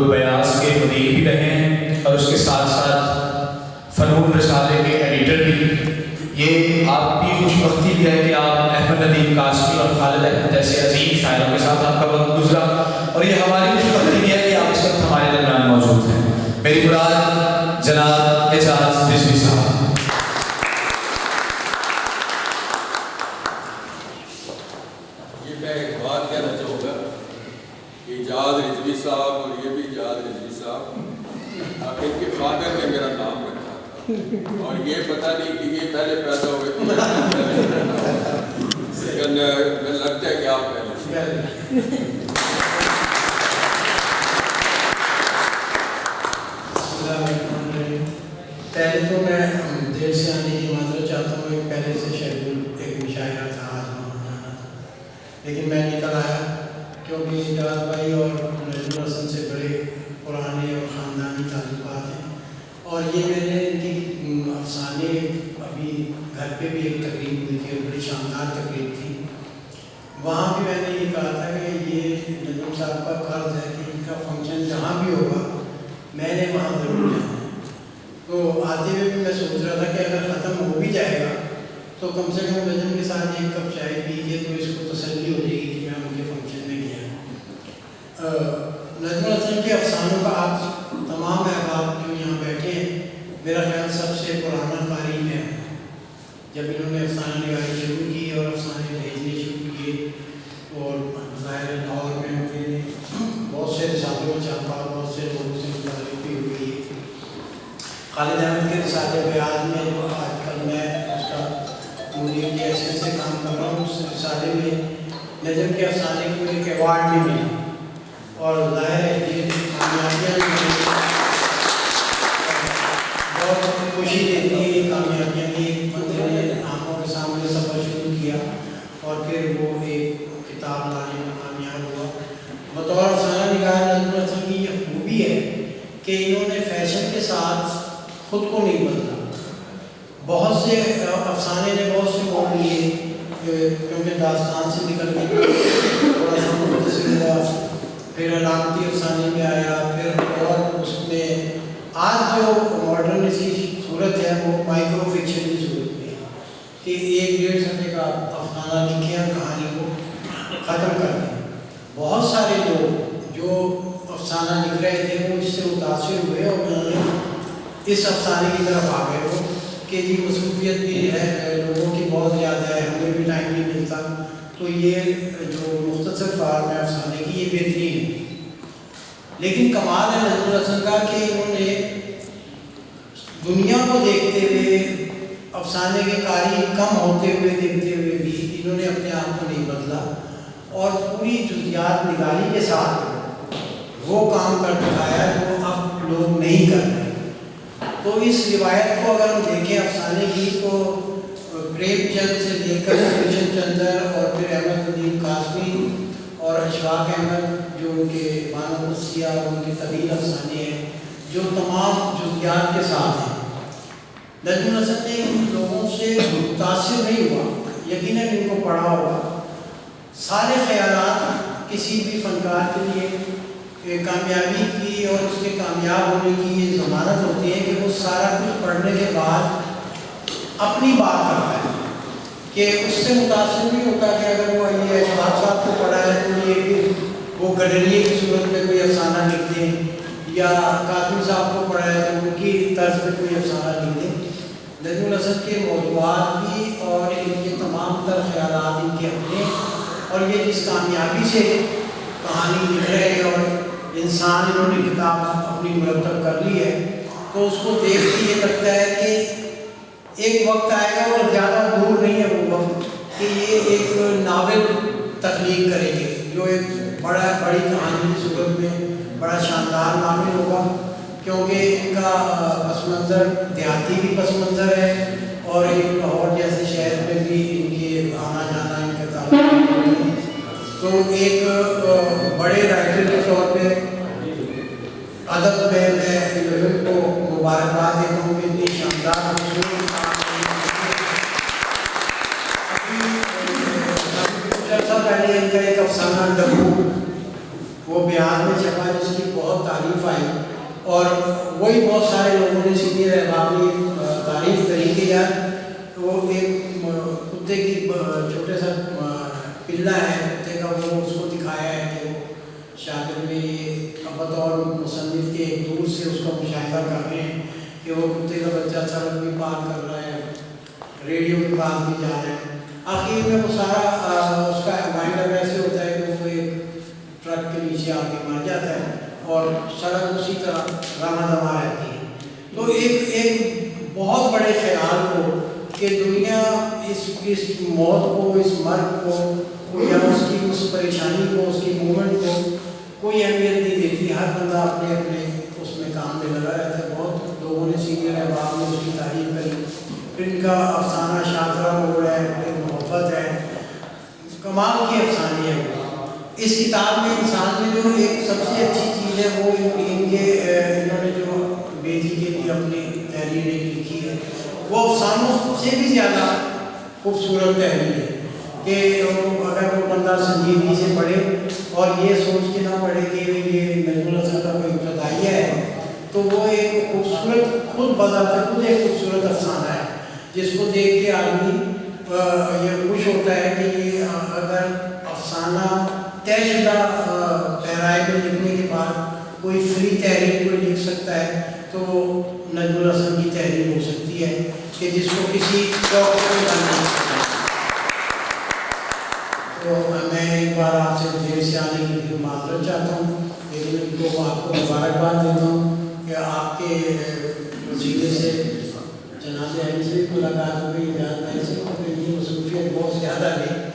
بیاض کے مدیر بھی رہے ہیں اور اس کے ساتھ ساتھ فنون رسالے کے ایڈیٹر بھی. یہ آپ کی خوش بختی بھی ہے کہ آپ احمد ندیم قاسمی اور خالد احمد جیسے عظیم شاعروں کے ساتھ آپ کا وقت گزرا, اور یہ ہماری خوش بختی بھی ہے کہ آپ اس وقت ہمارے درمیان موجود ہیں. میری مراد جناب اعجاز رضوی صاحب. یہ میں ایک بات کہنا چاہوں گا کہ اعجاز رضوی صاحب اور یہ بھی اعجاز رضوی صاحب, اب ان کے فادر نے میرا نام رکھا تھا اور یہ پتہ نہیں کہ یہ پہلے پیدا ہوئے تھے لیکن میں لگتا ہے کہ آپ پہلے. پہلے تو میں دیر سے آنے کی معذرت چاہتا ہوں. ایک پہلے سے شیڈول ایک مشاعرہ تھا, آج وہاں جانا تھا, لیکن میں نکل آیا کیونکہ اعجاز بھائی اور نجم الحسن سے بڑے پرانے اور خاندانی تعلقات ہیں, اور یہ میں نے ان کی افسانے ابھی گھر پہ بھی ایک تقریب ہوئی تھی, بڑی شاندار تقریب تھی. وہاں بھی میں نے یہ کہا تھا کہ یہ نجم صاحب کا قرض ہے کہ ان کا فنکشن جہاں بھی ہوگا میں نے وہاں ضرور جانا ہے. تو آتے ہوئے بھی میں سوچ رہا تھا کہ اگر ختم ہو بھی جائے گا تو کم سے کم نجم کے ساتھ ایک کپ چائے پی کے تو اس کو تسلی ہو جائے گی کہ میں ان کے فنکشن میں گیا. نجم الحسن کے افسانوں کا آپ تمام احباب جو یہاں بیٹھے ہیں, میرا خیال سب سے پرانا قاری ہے. جب انہوں نے افسانہ نگاری شروع کی اور افسانے بھیجنے شروع کیے, اور ظاہر لاہور میں مجھے بہت سے رسالوں میں چھاپا, بہت سے لوگوں سے متعارف بھی ہوئی. خالد احمد کے رسالے بیاض میں جو آج کل میں اس کا مدیر کی حیثیت سے کام کر رہا ہوں, اس رسالے میں نجم کے افسانے کو ایک ایوارڈ بھی ملا, اور ظاہر ہے یہ کامیابیاں بہت خوشی دیتی ہے. یہ کامیابیاں ایک بندے نے آنکھوں کے سامنے سفر شروع کیا اور پھر وہ ایک کتاب لانے میں کامیاب ہوا. بطور افسانہ نگار نجم الحسن کی یہ خوبی ہے کہ انہوں نے فیشن کے ساتھ خود کو نہیں بدلا. بہت سے افسانے نے بہت سے موڑ لیے کیونکہ داستان سے نکل کے تھوڑا سا مختصر ہوا, پھر علامتی افسانے میں آیا, پھر اور اس میں آج جو ماڈرن اس کی صورت ہے وہ مائکرو فکشن کی صورت میں ہے کہ 1-1.5 صفحے کا افسانہ لکھیں اور کہانی کو ختم کر دیں. بہت سارے لوگ جو افسانہ لکھ رہے تھے وہ اس سے متاثر ہوئے اور انہوں نے اس افسانے کی طرف آ گئے ہو کہ جی مصروفیت بھی ہے لوگوں کی بہت زیادہ ہے, ہمیں بھی ٹائم نہیں ملتا, تو یہ جو مختصر فارم ہے افسانے کی یہ بہترین ہے. لیکن کمال ہے نجم الحسن کا کہ انہوں نے دنیا کو دیکھتے ہوئے, افسانے کے قاری کم ہوتے ہوئے دیکھتے ہوئے بھی انہوں نے اپنے آپ کو نہیں بدلا اور پوری جزیات نگاری کے ساتھ وہ کام کر دکھایا جو اب لوگ نہیں کر رہے. تو اس روایت کو اگر ہم دیکھیں افسانے کی تو پریم چند سے لے کر کرشن چندر اور پھر احمد ندیم قاسمی اور اشفاق احمد جو ان کے بانو قدسیہ اور ان کے طویل افسانے ہیں جو تمام جزیات کے ساتھ ہیں. نجم الحسن نے ان لوگوں سے متاثر نہیں ہوا, یقیناً ان کو پڑھا ہوگا. سارے خیالات کسی بھی فنکار کے لیے کامیابی کی اور اس کے کامیاب ہونے کی یہ ضمانت ہوتی ہے کہ وہ سارا کچھ پڑھنے کے بعد اپنی بات کرتا ہے, کہ اس سے متاثر نہیں ہوتا کہ اگر وہ یہ اشفاق صاحب کو پڑھا ہے تو یہ کہ وہ گڈریے کی صورت میں کوئی افسانہ لکھ دیں, یا قاسمی صاحب کو پڑھا ہے تو ان کی طرز میں کوئی افسانہ لکھ دیں. نجم الحسن کے موضوعات بھی اور ان کے تمام تر خیالات ان کے اپنے, اور یہ جس کامیابی سے کہانی لکھ رہے ہیں اور انسان انہوں نے کتاب اپنی مرتب کر لی ہے, تو اس کو دیکھ کے یہ لگتا ہے کہ ایک وقت آئے گا اور زیادہ دور نہیں ہے وہ وقت کہ یہ ایک ناول تخلیق کریں گے جو ایک بڑی کہانی کی صورت میں بڑا شاندار ناول ہوگا, کیونکہ ان کا پس منظر دیہاتی بھی پس منظر ہے اور ایک لاہور جیسے شہر میں بھی ان کے آنا جانا ان کا تعلق. تو ایک بڑے رائٹر کے طور پہ ادب میں ان کو مبارکباد دیتا ہوں کہ اتنی شاندار پہلے ان کا ایک افسانہ ڈبو وہ بیان میں چھپا جس کی بہت تعریف اور وہی بہت سارے لوگوں نے سینئر احباب نے تعریف کری کہ یار وہ ایک کتے کی چھوٹے سا پلہ ہے کتے کا، وہ اس کو دکھایا ہے کہ وہ شاگرد میں یہ بطور مصنف کے ایک دور سے اس کا مشاہدہ کر رہے ہیں کہ وہ کتے کا بچہ سڑک بھی پار کر رہا ہے، ریڈیو کے پاس بھی جا رہے ہیں. آخر میں وہ سارا اس کا مائنڈ اب ایسے ہوتا ہے کہ وہ ایک ٹرک کے نیچے آ کے مر جاتا ہے اور سڑک اسی طرح رواں دواں رہتی ہے. تو ایک بہت بڑے خیال کو کہ دنیا اس موت کو، اس مرگ کو یا اس کی اس پریشانی کو، اس کی مومنٹ کو کوئی اہمیت نہیں دیتی. ہر بندہ اپنے اپنے اس میں کام میں لگا رہتا ہے. بہت لوگوں نے سینئر احباب نے اس کی تعریف کری. پھر ان کا افسانہ شاطرہ موڑ ہے، پھر محبت ہے، کمال کی افسانے ہے. اس کتاب میں انسان نے جو ایک سب سے اچھی چیز ہے وہ انہوں نے جو بیٹی کے لیے اپنی تحریر لکھی ہے وہ افسانوں سے بھی زیادہ خوبصورت تحریر ہے کہ اگر وہ بندہ سنجیدگی سے پڑھے اور یہ سوچ کے نہ پڑھے کہ یہ نجم الحسن کا کوئی ابتدائیہ ہے، تو وہ ایک خوبصورت خود بذات خود ایک خوبصورت افسانہ ہے جس کو دیکھ کے آدمی یہ خوش ہوتا ہے کہ یہ اگر افسانہ طے شدہ پیرائے میں لکھنے کے بعد کوئی فری تحریر کوئی لکھ سکتا ہے تو نجم الحسن کی تحریر ہو سکتی ہے کہ جس کو کسی شوق سے جانا سکتا ہے. تو میں ایک بار آپ سے دیر سے آنے کے لیے معذرت چاہتا ہوں، لیکن ان کو آپ کو مبارکباد دیتا ہوں کہ آپ کے وسیلے سے جناب علی سے بھی ملاقات ہو گئی، جناب علی سے مصروفیت بہت زیادہ ہے،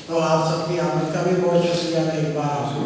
تو آپ سب کی آمد کا بھی بہت شکریہ. میں ایک بار آپ کو